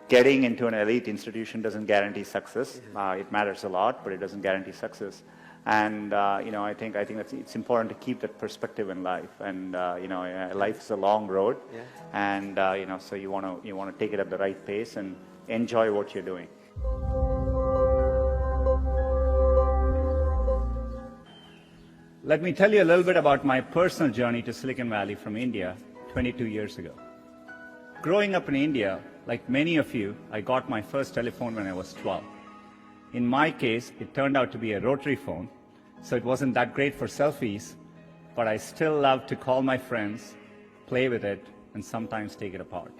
getting into an elite institution doesn't guarantee success. It matters a lot, but it doesn't guarantee success. And I think it's important to keep that perspective in life. And life is a long road, and so you want to take it at the right pace and enjoy what you're doing. Let me tell you a little bit about my personal journey to Silicon Valley from India 22 years ago. Growing up in India, like many of you, I got my first telephone when I was 12. In my case, it turned out to be a rotary phone, so it wasn't that great for selfies, but I still loved to call my friends, play with it, and sometimes take it apart.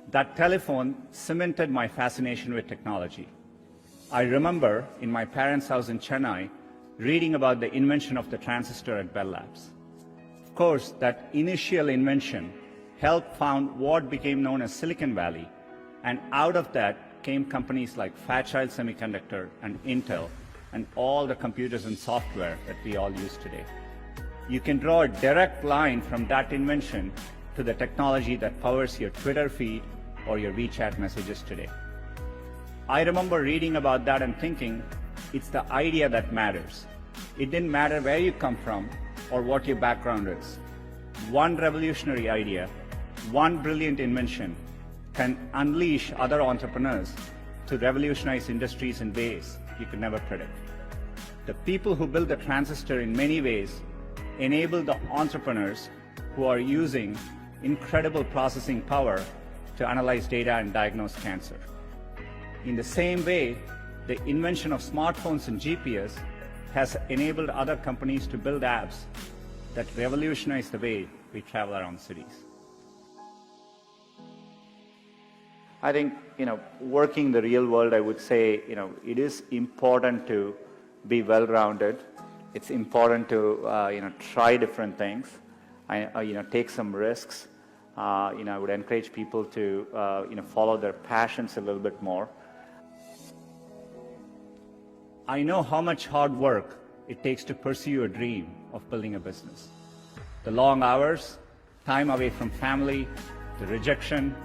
That telephone cemented my fascination with technology. I remember in my parents' house in Chennai reading about the invention of the transistor at Bell Labs. Of course, that initial invention helped found what became known as Silicon Valley, and out of that came companies like Fairchild Semiconductor and Intel, and all the computers and software that we all use today. You can draw a direct line from that invention to the technology that powers your Twitter feed or your WeChat messages today. I remember reading about that and thinking, it's the idea that matters. It didn't matter where you come from or what your background is. One revolutionary idea, one brilliant invention can unleash other entrepreneurs to revolutionize industries in ways you could never predict. The people who build the transistor in many ways enable the entrepreneurs who are using incredible processing power to analyze data and diagnose cancer. In the same way, the invention of smartphones and GPS has enabled other companies to build apps that revolutionize the way we travel around cities. I think, working in the real world, I would say, it is important to be well-rounded. It's important to, try different things, take some risks. I would encourage people to, follow their passions a little bit more. I know how much hard work it takes to pursue your dream of building a business. The long hours, time away from family, the rejection,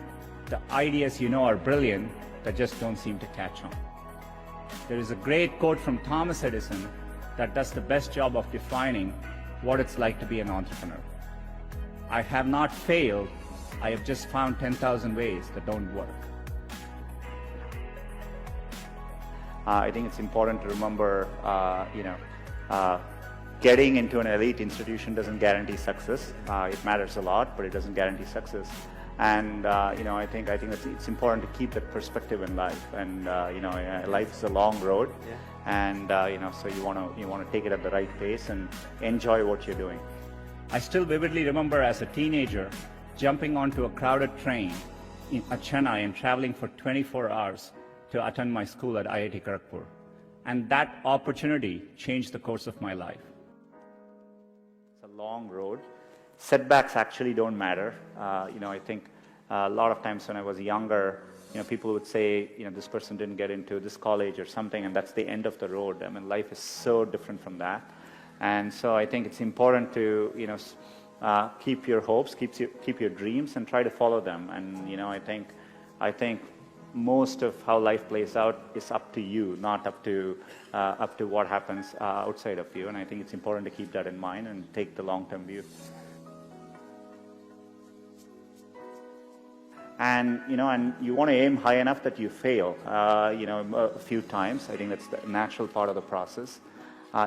the ideas are brilliant that just don't seem to catch on. There is a great quote from Thomas Edison that does the best job of defining what it's like to be an entrepreneur. I have not failed, I have just found 10,000 ways that don't work. I think it's important to remember, getting into an elite institution doesn't guarantee success. It matters a lot, but it doesn't guarantee success. And I think it's important to keep that perspective in life. And life is a long road, and so you want to take it at the right pace and enjoy what you're doing. I still vividly remember as a teenager jumping onto a crowded train in Chennai and traveling for 24 hours to attend my school at IIT Kharagpur. And that opportunity changed the course of my life. It's a long road. Setbacks actually don't matter. I think a lot of times when I was younger, people would say, this person didn't get into this college or something, and that's the end of the road. I mean, life is so different from that. And so I think it's important to, keep your hopes, keep your dreams, and try to follow them. And I think most of how life plays out is up to you, not up to what happens outside of you. And I think it's important to keep that in mind and take the long-term view. And you want to aim high enough that you fail, a few times. I think that's the natural part of the process.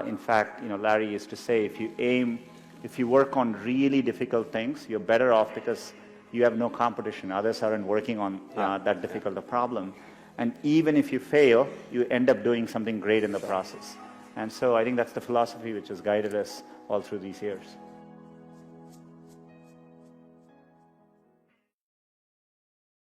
In fact, Larry used to say, if you work on really difficult things, you're better off because you have no competition. Others aren't working on that difficult a problem. And even if you fail, you end up doing something great in the process. And so I think that's the philosophy which has guided us all through these years.